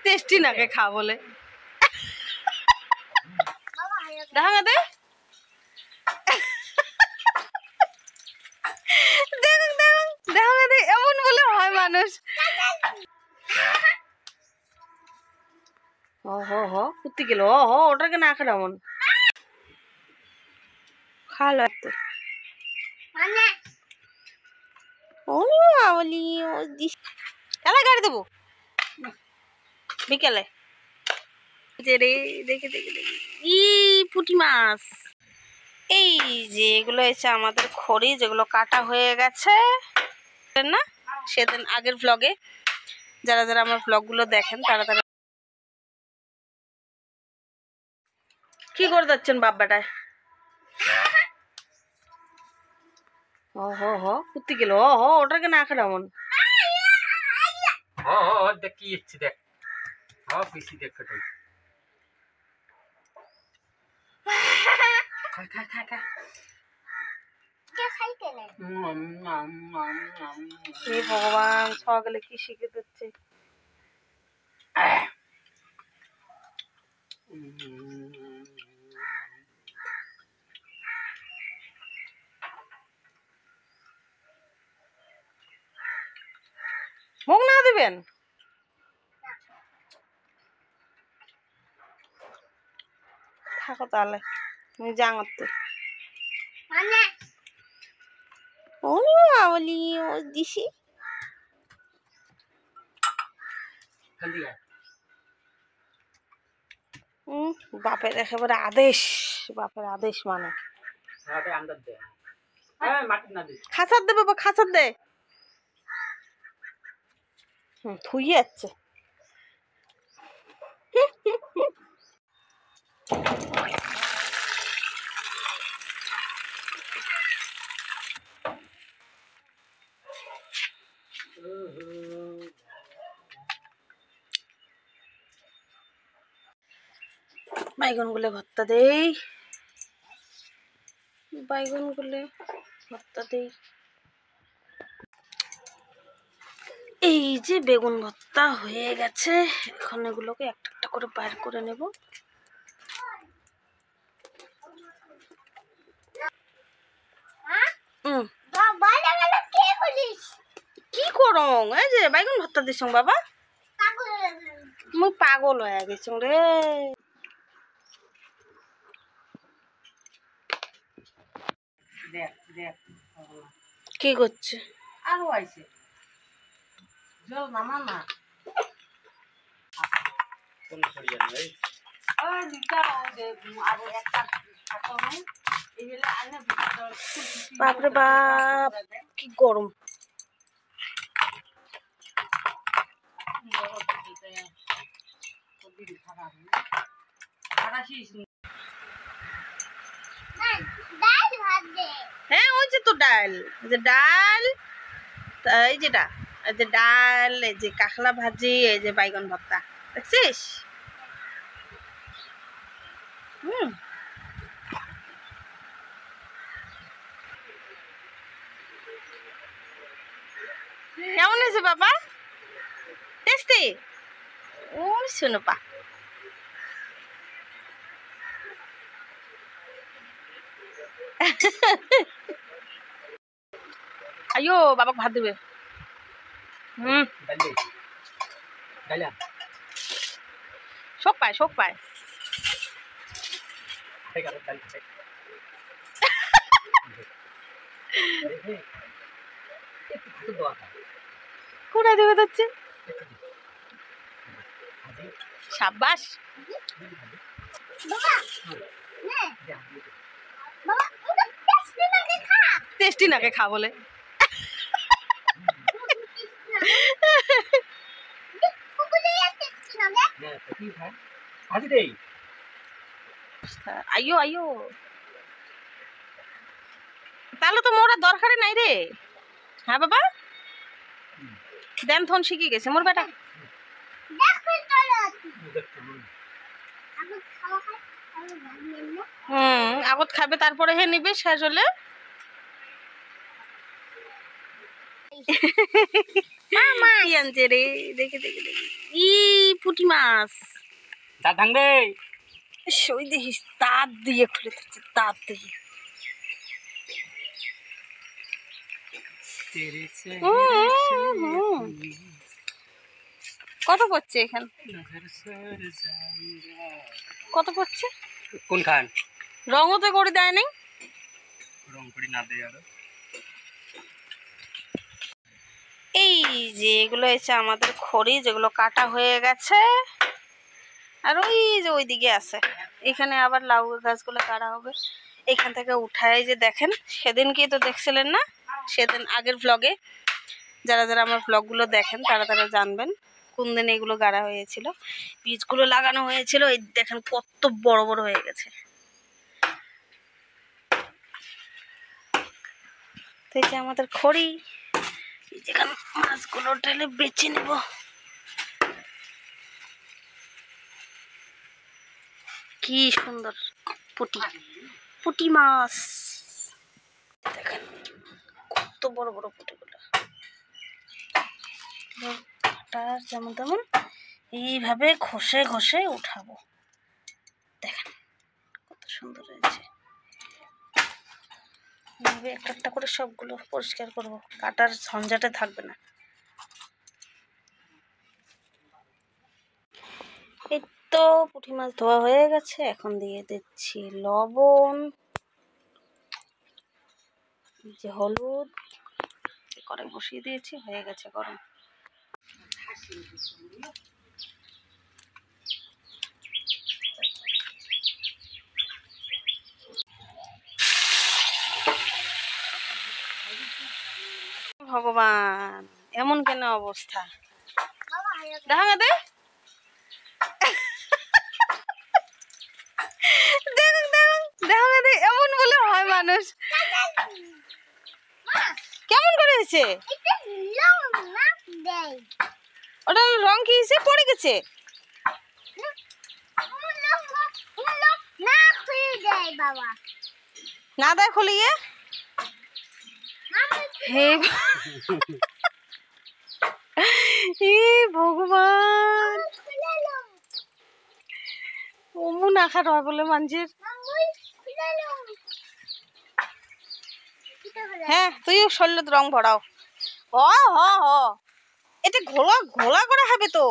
Tasty নাকে খা বলে দেখা দে এমন বলে হয় মানুষ। কুত্তি গেল ওটাকে না খেলে এমন খালো একটু গাড়ি দেবো বিকেলে দেখে দেখে দেখে ই পুঁটি মাছ। এই যে এগুলো হচ্ছে আমাদের খড়ি, যেগুলো কাটা হয়ে গেছে না সেদিন আগের ব্লগে। যারা যারা আমার ব্লগগুলো দেখেন তারা তারা কি করে যাচ্ছেন বাব্বাটায়? কুত্তি গেল ওটাকে না খেলে এমন দেখ কি ইচ্ছে দেখ পিসি দেখ ভগবান সকালে কি শিখে দিচ্ছে। মুখ না দিবেন থাকো তাহলে তুমি জাঙতে দিছি বাপের একেবারে আদেশ, বাপের আদেশ মানে খাঁচার দে বাবা খাঁচার দে থুই যাচ্ছে। বাইগন গুলো ভর্তা দেই, বাইগন গুলো ভর্তা দেই। এই যে বেগুন ভর্তা হয়ে গেছে, এখন এগুলোকে একটা একটা করে বাইর করে নেব। কি করং এই যে বাইগন ভর্তা দিছ বাবা, মুই পাগল হয়ে গেছ রে। কি করছে আরো আইছে জল নামা না বাপরে বাপ কি গরম। হ্যাঁ ওই যে তো ডাল, এই যে ডাল, এই যেটা এই যে ডাল, এই যে কাঁকড়া ভাজি, এই যে বাইগন ভর্তা দেখছিস। কেমন হয়েছে বাবা? টেস্টি? ও শোনো পা আইয়ো বাবাকে ভাত দেবে। শোক পায় শোক পায়। কোথায় দেবে যাচ্ছে সাব্বাস। টেস্টি নাকে খা বলে আইয়ো আইয়ো, তাহলে তো মোরা দরকারে নাই রে। হ্যাঁ বাবা দেন থন শিখে গেছে মোর বেটা। আগত খাবে তারপরে হে নিবে শেষ হলে। কি আনছে রে? দেখে দেখে দেখে ই পুঁটি মাছ। দাঁত ভাঙবে। ওই দেখিস দাঁত দিয়ে খুলে দিচ্ছে, দাঁত দিয়ে। কত পড়ছে এখানে? কত পড়ছে? কোন খান রঙও তো করে দেয় নাই। রং করি না দেয় আরো। এই যে এগুলো হচ্ছে আমাদের খড়ি, যেগুলো কাটা হয়ে গেছে। আর ওই যে ওইদিকে আছে, এখানে আবার লাউ গাছগুলো কাটা হবে। এখান থেকে উঠায় যে দেখেন, সেদিনকেই তো দেখছিলেন না, সেদিন আগের ব্লগে। যারা যারা আমার ব্লগগুলো দেখেন তারা তারা জানবেন কোন দিন এগুলো গাড়া হয়েছিল। বীজগুলো লাগানো হয়েছিল, এই দেখেন কত বড় বড় হয়ে গেছে। তো এই যে আমাদের খড়ি, যেখানে মাছগুলো ঢেলে বেছে নেব। কি সুন্দর পুঁটি, পুঁটি মাছ দেখেন কত বড় বড় পুঁটিগুলো। যেমন তেমন এইভাবে ঘষে ঘষে উঠাবো। দেখেন কত সুন্দর হয়েছে। এইভাবে একটা একটা করে সবগুলো পরিষ্কার করব, কাটার ঝঞ্ঝাটে থাকবে না। এই তো পুঁটি মাছ ধোয়া হয়ে গেছে, এখন দিয়ে দিচ্ছি লবণ, যে হলুদ, কড়াই বসিয়ে দিয়েছি, হয়ে গেছে গরম। ভগবান, এমন কেন অবস্থা? দেখা দে এমন বলে হয় মানুষ? কেমন করে হয়েছে? ওটা রং কি হয়েছে? পড়ে গেছে? না দেয় খুলিয়ে। হে ভগবান, অমন আখার হয় বলে মানুষের। হ্যাঁ, তুইও শরীরে রং ভরাও। হ হ হ, এটা ঘোলা ঘোলা করে হবে তো।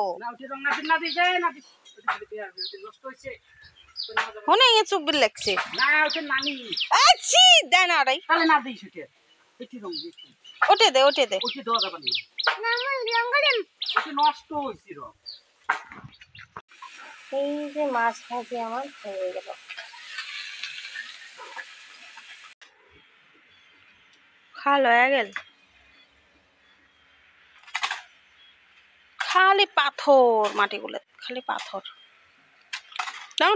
হনে এ চোখ বিল লাগছে। আচ্ছি দেয় না আড়াই। ওটে দে, ওটে দে। এই যে মাছ ভাজি আমার হয়ে গেল। খাল হয়ে গেল, খালি পাথর, মাটিগুলো খালি পাথর।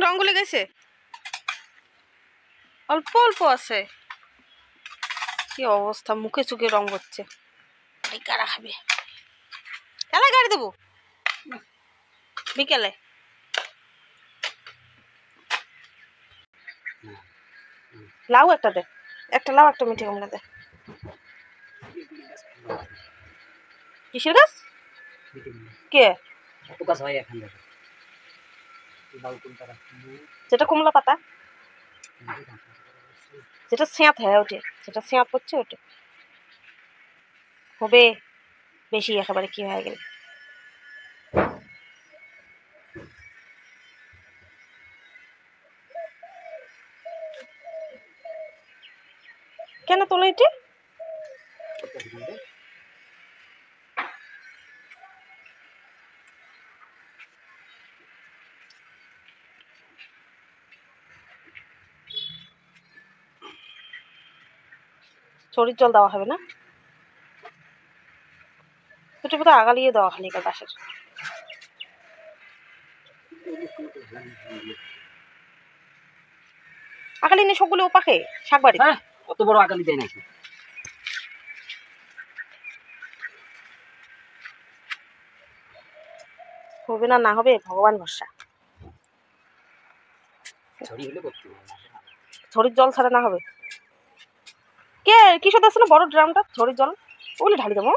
রং গুলে গেছে, অল্প অল্প আছে। কি অবস্থা, মুখে চুখে রং হচ্ছে। কারা খাবে? কালা গাড়ি দেবো বিকেলে। লাউ একটা দে, একটা লাউ, একটা মিঠে কুমড়া দে। কিসের গাছ? কে? যেটা কুমড়া পাতা, যেটা স্যাঁত, হ্যাঁ ওটে, যেটা স্যাঁত পড়ছে ওটে হবে বেশি, একেবারে কি হয়ে গেল। কেন তোলা এটি? চরির জল দেওয়া হবে না, দুটো বোধহয় আগালিয়ে দেওয়া খালি বাসের। আগালি নিয়ে সবগুলো ওপাকে শাক বাড়ি। অত বড় আগালি দেয় নাকি? হবে না, না হবে ভগবান ভরসা। ঝড়ির জল ছাড়া না হবে। কে কিসব আছে না বড় ড্রামটা, ঝড়ির জল ওগুলো ঢালি দেবো,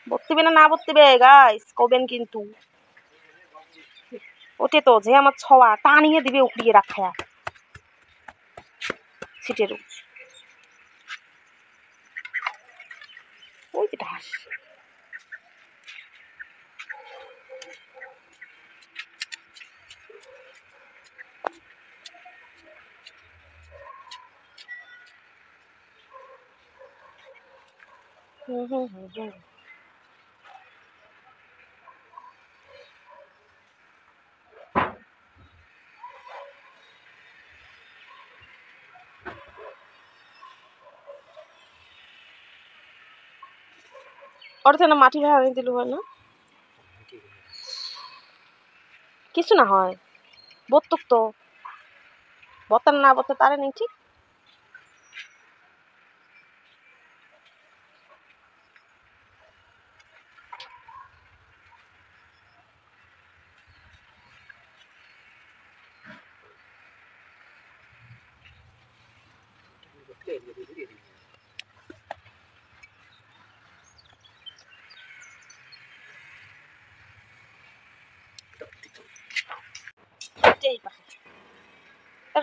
বত্তিবে না বত্তিবে গাইস কবেন কিন্তু। ওটে তো যে আমার ছওয়া টানিয়ে দিবে উকড়িয়ে রাখায়া ছিটেরও। ওই যে ঢাস ওটা না মাটি ভাঙে দিলে হয় না, কিছু না হয় বত্তুক তো বতার না বতে তারে নেই ঠিক।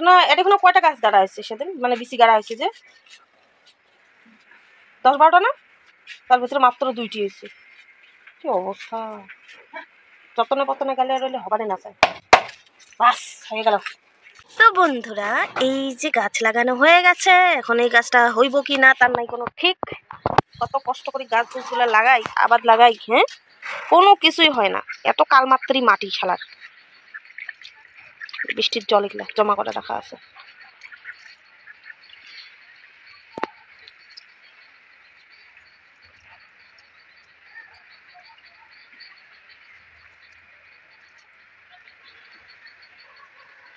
না এটা কোনো কয়টা গাছ গাড়া হয়েছে সেদিন, মানে বিসি গাড়া হয়েছে যে 10-12টা না, তার ভিতরে মাত্র 2টি হয়েছে। কি অবস্থা, যতনে পতনে গেলে রইলে হবারে না চায়। বাস হয়ে গেল। তো বন্ধুরা এই যে গাছ লাগানো হয়ে গেছে, এখন এই গাছটা হইব কি না তার নাই কোনো ঠিক। কত কষ্ট করে গাছ গুছগুলো লাগাই আবাদ লাগাই, হ্যাঁ কোনো কিছুই হয় না, এত কালমাত্রই মাটি শালার। বৃষ্টির জল এগুলা জমা করে রাখা আছে।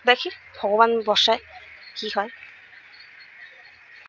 দেখি ভগবান বসায় কি হয়।